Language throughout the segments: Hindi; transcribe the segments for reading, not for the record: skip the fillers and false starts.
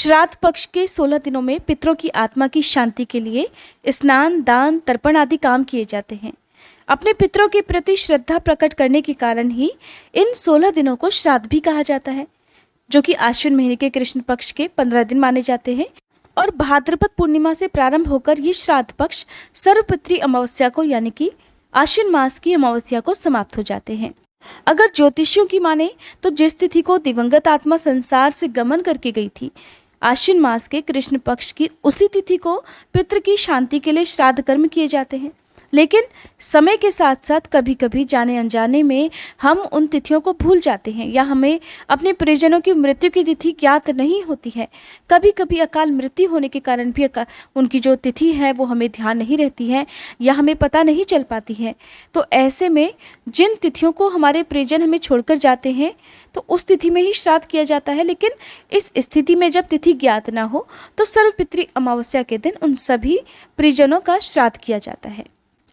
श्राद्ध पक्ष के 16 दिनों में पितरों की आत्मा की शांति के लिए स्नान, दान, तर्पण आदि काम किए जाते हैं। अपने पितरों के प्रति श्रद्धा प्रकट करने के कारण ही इन 16 दिनों को श्राद्ध भी कहा जाता है, जो कि आश्विन महीने के कृष्ण पक्ष के 15 दिन माने जाते हैं। और भाद्रपद पूर्णिमा से प्रारंभ होकर ये श्राद्ध पक्ष सर्वपितृ अमावस्या को यानी कि आश्विन मास की अमावस्या को समाप्त हो जाते हैं। अगर ज्योतिषियों की माने तो जिस तिथि को दिवंगत आत्मा संसार से गमन करके गई थी, आश्विन मास के कृष्ण पक्ष की उसी तिथि को पितृ की शांति के लिए श्राद्ध कर्म किए जाते हैं। लेकिन समय के साथ साथ कभी कभी जाने अनजाने में हम उन तिथियों को भूल जाते हैं या हमें अपने परिजनों की मृत्यु की तिथि ज्ञात नहीं होती है। कभी कभी अकाल मृत्यु होने के कारण भी उनकी जो तिथि है वो हमें ध्यान नहीं रहती है या हमें पता नहीं चल पाती है। तो ऐसे में जिन तिथियों को हमारे परिजन हमें छोड़कर जाते हैं तो उस तिथि में ही श्राद्ध किया जाता है। लेकिन इस स्थिति में जब तिथि ज्ञात ना हो तो सर्वपितृ अमावस्या के दिन उन सभी परिजनों का श्राद्ध किया जाता है।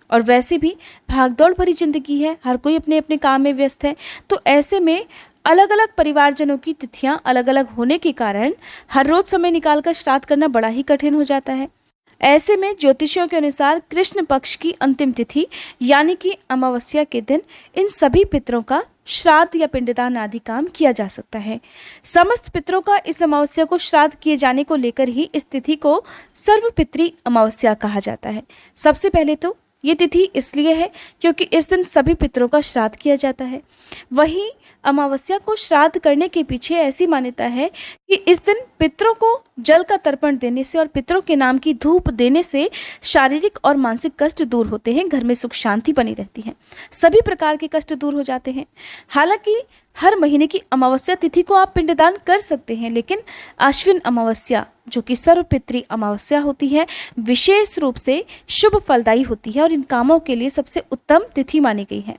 और वैसे भी भागदौड़ भरी जिंदगी है, हर कोई अपने अपने काम में व्यस्त है, तो ऐसे में अलग अलग परिवारजनों की तिथियां अलग अलग होने के कारण हर रोज समय निकालकर श्राद्ध करना बड़ा ही कठिन हो जाता है। ऐसे में ज्योतिषियों के अनुसार कृष्ण पक्ष की अंतिम तिथि यानी कि अमावस्या के दिन इन सभी पितरों का श्राद्ध या पिंडदान आदि काम किया जा सकता है। समस्त पितरों का इस अमावस्या को श्राद्ध किए जाने को लेकर ही इस तिथि को सर्वपितृ अमावस्या कहा जाता है। सबसे पहले तो ये तिथि इसलिए है क्योंकि इस दिन सभी पितरों का श्राद्ध किया जाता है। वहीं अमावस्या को श्राद्ध करने के पीछे ऐसी मान्यता है कि इस दिन पितरों को जल का तर्पण देने से और पितरों के नाम की धूप देने से शारीरिक और मानसिक कष्ट दूर होते हैं, घर में सुख शांति बनी रहती है, सभी प्रकार के कष्ट दूर हो जाते हैं। हालांकि हर महीने की अमावस्या तिथि को आप पिंडदान कर सकते हैं, लेकिन आश्विन अमावस्या जो कि सर्वपितृ अमावस्या होती है विशेष रूप से शुभ फलदायी होती है और इन कामों के लिए सबसे उत्तम तिथि मानी गई है।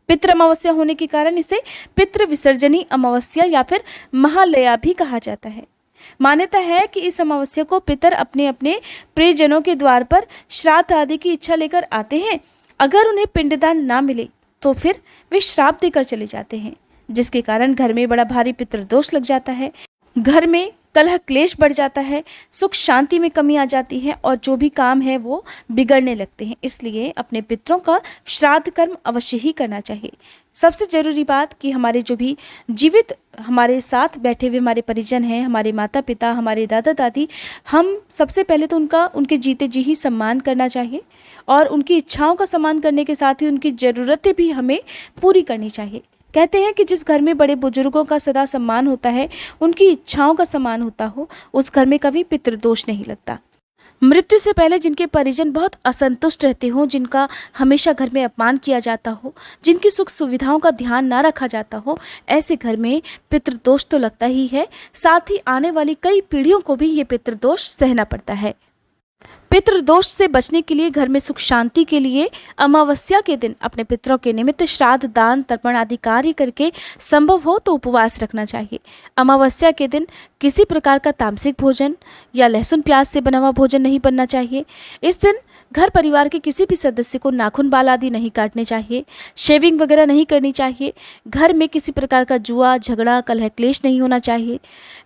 पितृ अमावस्या होने के कारण इसे पितृ विसर्जनी अमावस्या या फिर महालया भी कहा जाता है। मान्यता है कि इस अमावस्या को पितर अपने अपने प्रियजनों के द्वार पर श्राद्ध आदि की इच्छा लेकर आते हैं। अगर उन्हें पिंडदान ना मिले तो फिर वे श्राप देकर चले जाते हैं, जिसके कारण घर में बड़ा भारी पितृदोष लग जाता है, घर में कलह क्लेश बढ़ जाता है, सुख शांति में कमी आ जाती है और जो भी काम है वो बिगड़ने लगते हैं। इसलिए अपने पितरों का श्राद्ध कर्म अवश्य ही करना चाहिए। सबसे ज़रूरी बात कि हमारे जो भी जीवित हमारे साथ बैठे हुए हमारे परिजन हैं, हमारे माता पिता, हमारे दादा दादी, हम सबसे पहले तो उनके जीते जी ही सम्मान करना चाहिए और उनकी इच्छाओं का सम्मान करने के साथ ही उनकी ज़रूरतें भी हमें पूरी करनी चाहिए। कहते हैं कि जिस घर में बड़े बुजुर्गों का सदा सम्मान होता है, उनकी इच्छाओं का सम्मान होता हो, उस घर में कभी पितृदोष नहीं लगता। मृत्यु से पहले जिनके परिजन बहुत असंतुष्ट रहते हों, जिनका हमेशा घर में अपमान किया जाता हो, जिनकी सुख सुविधाओं का ध्यान ना रखा जाता हो, ऐसे घर में पितृदोष तो लगता ही है, साथ ही आने वाली कई पीढ़ियों को भी ये पितृदोष सहना पड़ता है। पितृदोष से बचने के लिए घर में सुख शांति के लिए अमावस्या के दिन अपने पितरों के निमित्त श्राद्ध, दान, तर्पण आदि कार्य करके संभव हो तो उपवास रखना चाहिए। अमावस्या के दिन किसी प्रकार का तामसिक भोजन या लहसुन प्याज से बना हुआ भोजन नहीं बनना चाहिए। इस दिन घर परिवार के किसी भी सदस्य को नाखून बाल आदि नहीं काटने चाहिए, शेविंग वगैरह नहीं करनी चाहिए। घर में किसी प्रकार का जुआ, झगड़ा, कलह क्लेश नहीं होना चाहिए।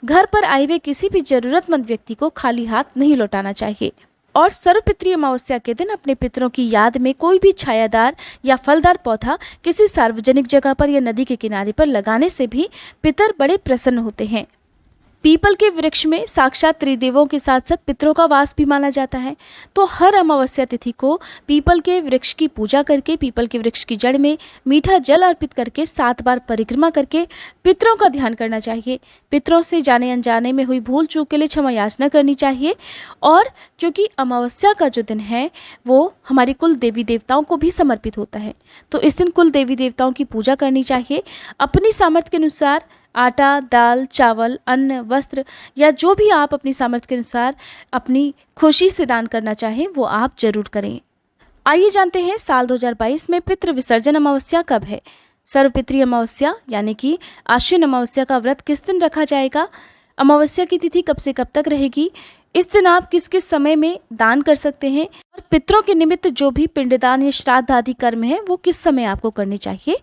घर पर आए हुए किसी भी जरूरतमंद व्यक्ति को खाली हाथ नहीं लौटाना चाहिए। और सर्वपितृ अमावस्या के दिन अपने पितरों की याद में कोई भी छायादार या फलदार पौधा किसी सार्वजनिक जगह पर या नदी के किनारे पर लगाने से भी पितर बड़े प्रसन्न होते हैं। पीपल के वृक्ष में साक्षात त्रिदेवों के साथ साथ पितरों का वास भी माना जाता है। तो हर अमावस्या तिथि को पीपल के वृक्ष की पूजा करके, पीपल के वृक्ष की जड़ में मीठा जल अर्पित करके 7 बार परिक्रमा करके पितरों का ध्यान करना चाहिए। पितरों से जाने अनजाने में हुई भूल चूक के लिए क्षमा याचना करनी चाहिए। और क्योंकि अमावस्या का जो दिन है वो हमारे कुल देवी देवताओं को भी समर्पित होता है, तो इस दिन कुल देवी देवताओं की पूजा करनी चाहिए। अपनी सामर्थ्य के अनुसार आटा, दाल, चावल, अन्न, वस्त्र या जो भी आप अपनी सामर्थ्य के अनुसार अपनी खुशी से दान करना चाहें वो आप जरूर करें। आइए जानते हैं साल 2022 में पितृ विसर्जन अमावस्या कब है। सर्वपितृ अमावस्या यानी कि आश्विन अमावस्या का व्रत किस दिन रखा जाएगा, अमावस्या की तिथि कब से कब तक रहेगी, इस दिन आप किस किस समय में दान कर सकते हैं और पितरों के निमित्त जो भी पिंडदान या श्राद्ध आदि कर्म है वो किस समय आपको करने चाहिए,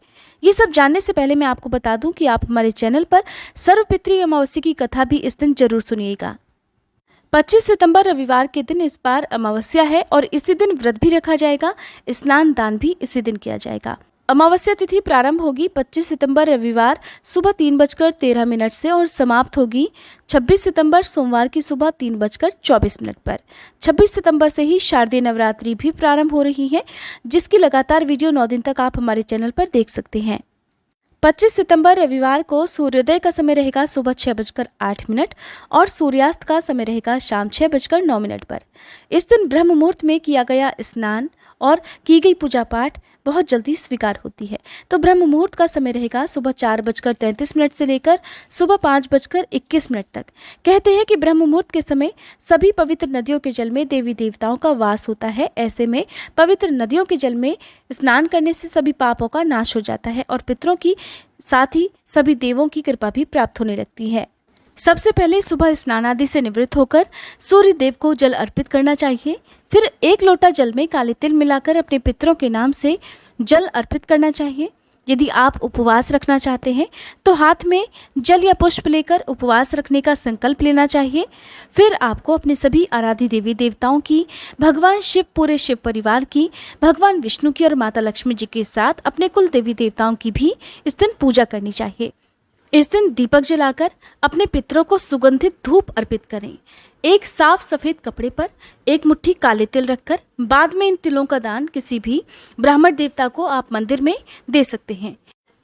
ये सब जानने से पहले मैं आपको बता दूं कि आप हमारे चैनल पर सर्वपितृ अमावस्या की कथा भी इस दिन जरूर सुनिएगा। 25 सितंबर रविवार के दिन इस बार अमावस्या है और इसी दिन व्रत भी रखा जाएगा, स्नान दान भी इसी दिन किया जाएगा। अमावस्या तिथि प्रारंभ होगी 25 सितंबर रविवार सुबह 3:13 से और समाप्त होगी 26 सितंबर सोमवार की सुबह 3:24 पर। 26 सितंबर से ही शारदीय नवरात्रि भी प्रारंभ हो रही है, जिसकी लगातार वीडियो 9 दिन तक आप हमारे चैनल पर देख सकते हैं। 25 सितंबर रविवार को सूर्योदय का समय रहेगा सुबह 6:08 और सूर्यास्त का समय रहेगा शाम 6:09 पर। इस दिन ब्रह्म मुहूर्त में किया गया स्नान और की गई पूजा पाठ बहुत जल्दी स्वीकार होती है। तो ब्रह्म मुहूर्त का समय रहेगा सुबह 4:33 से लेकर सुबह 5:21 तक। कहते हैं कि ब्रह्म मुहूर्त के समय सभी पवित्र नदियों के जल में देवी देवताओं का वास होता है। ऐसे में पवित्र नदियों के जल में स्नान करने से सभी पापों का नाश हो जाता है और पितरों की साथ ही सभी देवों की कृपा भी प्राप्त होने लगती है। सबसे पहले सुबह स्नान आदि से निवृत्त होकर सूर्य देव को जल अर्पित करना चाहिए। फिर 1 लोटा जल में काले तिल मिलाकर अपने पितरों के नाम से जल अर्पित करना चाहिए। यदि आप उपवास रखना चाहते हैं तो हाथ में जल या पुष्प लेकर उपवास रखने का संकल्प लेना चाहिए। फिर आपको अपने सभी आराध्य देवी देवताओं की, भगवान शिव, पूरे शिव परिवार की, भगवान विष्णु की और माता लक्ष्मी जी के साथ अपने कुल देवी देवताओं की भी इस दिन पूजा करनी चाहिए। इस दिन दीपक जलाकर अपने पितरों को सुगंधित धूप अर्पित करें। एक साफ सफेद कपड़े पर 1 मुट्ठी काले तिल रखकर बाद में इन तिलों का दान किसी भी ब्राह्मण देवता को आप मंदिर में दे सकते हैं।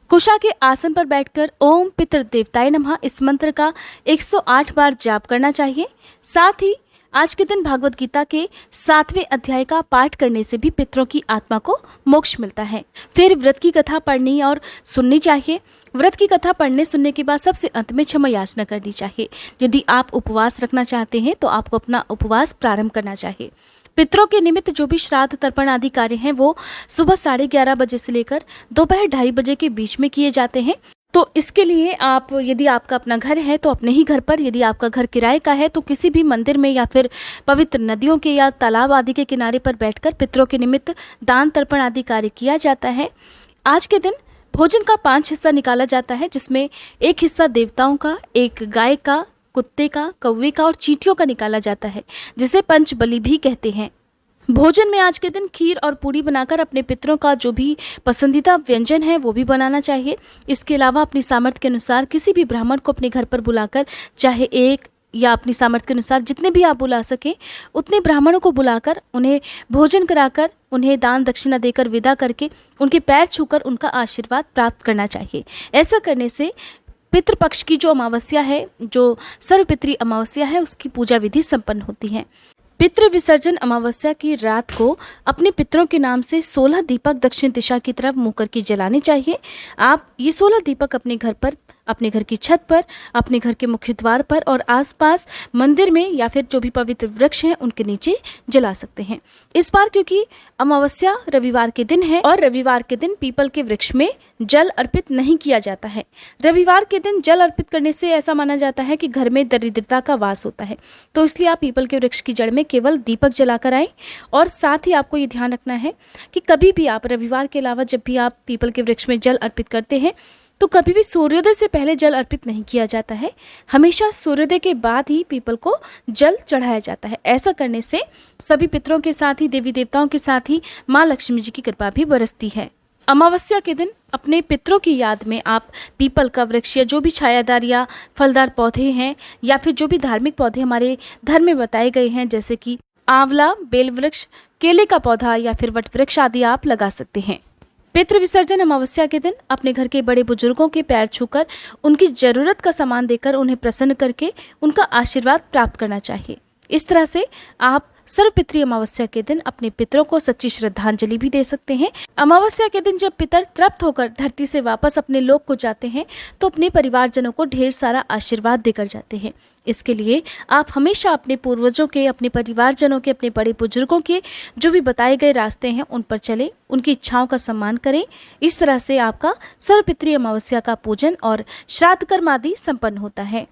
कुशा के आसन पर बैठकर ओम पितृ देवताय नमः इस मंत्र का 108 बार जाप करना चाहिए। साथ ही आज के दिन भागवत गीता के 7वें अध्याय का पाठ करने से भी पितरों की आत्मा को मोक्ष मिलता है। फिर व्रत की कथा पढ़नी और सुननी चाहिए। व्रत की कथा पढ़ने सुनने के बाद सबसे अंत में क्षमा याचना करनी चाहिए। यदि आप उपवास रखना चाहते हैं तो आपको अपना उपवास प्रारंभ करना चाहिए। पितरों के निमित्त जो भी श्राद्ध तर्पण आदि कार्य हैं वो सुबह 11:30 बजे से लेकर दोपहर 2:30 बजे के बीच में किए जाते हैं। तो इसके लिए आप, यदि आपका अपना घर है तो अपने ही घर पर, यदि आपका घर किराए का है तो किसी भी मंदिर में या फिर पवित्र नदियों के या तालाब आदि के किनारे पर बैठकर पितरों के निमित्त दान तर्पण आदि कार्य किया जाता है। आज के दिन भोजन का 5 हिस्सा निकाला जाता है, जिसमें 1 हिस्सा देवताओं का, 1 गाय का, कुत्ते का, कौवे का और चींटियों का निकाला जाता है, जिसे पंच बलि भी कहते हैं। भोजन में आज के दिन खीर और पूड़ी बनाकर अपने पितरों का जो भी पसंदीदा व्यंजन है वो भी बनाना चाहिए। इसके अलावा अपनी सामर्थ्य के अनुसार किसी भी ब्राह्मण को अपने घर पर बुलाकर, चाहे 1 या अपनी सामर्थ्य के अनुसार जितने भी आप बुला सकें उतने ब्राह्मणों को बुलाकर उन्हें भोजन कराकर, उन्हें दान दक्षिणा देकर विदा करके उनके पैर छूकर उनका आशीर्वाद प्राप्त करना चाहिए। ऐसा करने से पितृपक्ष की जो अमावस्या है, जो सर्वपितृ अमावस्या है, उसकी पूजा विधि संपन्न होती है। पितृ विसर्जन अमावस्या की रात को अपने पितरों के नाम से 16 दीपक दक्षिण दिशा की तरफ मुँह करके जलाने चाहिए। आप ये 16 दीपक अपने घर पर, अपने घर की छत पर, अपने घर के मुख्य द्वार पर और आसपास मंदिर में या फिर जो भी पवित्र वृक्ष हैं उनके नीचे जला सकते हैं। इस बार क्योंकि अमावस्या रविवार के दिन है और रविवार के दिन पीपल के वृक्ष में जल अर्पित नहीं किया जाता है। रविवार के दिन जल अर्पित करने से ऐसा माना जाता है कि घर में दरिद्रता का वास होता है। तो इसलिए आप पीपल के वृक्ष की जड़ में केवल दीपक जलाकर आएं। और साथ ही आपको ये ध्यान रखना है कि कभी भी आप रविवार के अलावा जब भी आप पीपल के वृक्ष में जल अर्पित करते हैं तो कभी भी सूर्योदय से पहले जल अर्पित नहीं किया जाता है। हमेशा सूर्योदय के बाद ही पीपल को जल चढ़ाया जाता है। ऐसा करने से सभी पितरों के साथ ही देवी देवताओं के साथ ही माँ लक्ष्मी जी की कृपा भी बरसती है। अमावस्या के दिन अपने पितरों की याद में आप पीपल का वृक्ष या जो भी छायादार या फलदार पौधे हैं या फिर जो भी धार्मिक पौधे हमारे धर्म में बताए गए हैं, जैसे कि आंवला, बेल वृक्ष, केले का पौधा या फिर वट वृक्ष आदि आप लगा सकते हैं। पितृ विसर्जन अमावस्या के दिन अपने घर के बड़े बुजुर्गों के पैर छूकर उनकी जरूरत का सामान देकर उन्हें प्रसन्न करके उनका आशीर्वाद प्राप्त करना चाहिए। इस तरह से आप सर्वपितृ अमावस्या के दिन अपने पितरों को सच्ची श्रद्धांजलि भी दे सकते हैं। अमावस्या के दिन जब पितर तृप्त होकर धरती से वापस अपने लोक को जाते हैं तो अपने परिवारजनों को ढेर सारा आशीर्वाद देकर जाते हैं। इसके लिए आप हमेशा अपने पूर्वजों के, अपने परिवारजनों के, अपने बड़े बुजुर्गों के जो भी बताए गए रास्ते हैं उन पर चलें, उनकी इच्छाओं का सम्मान करें। इस तरह से आपका सर्वपितृ अमावस्या का पूजन और श्राद्ध कर्म आदि संपन्न होता है।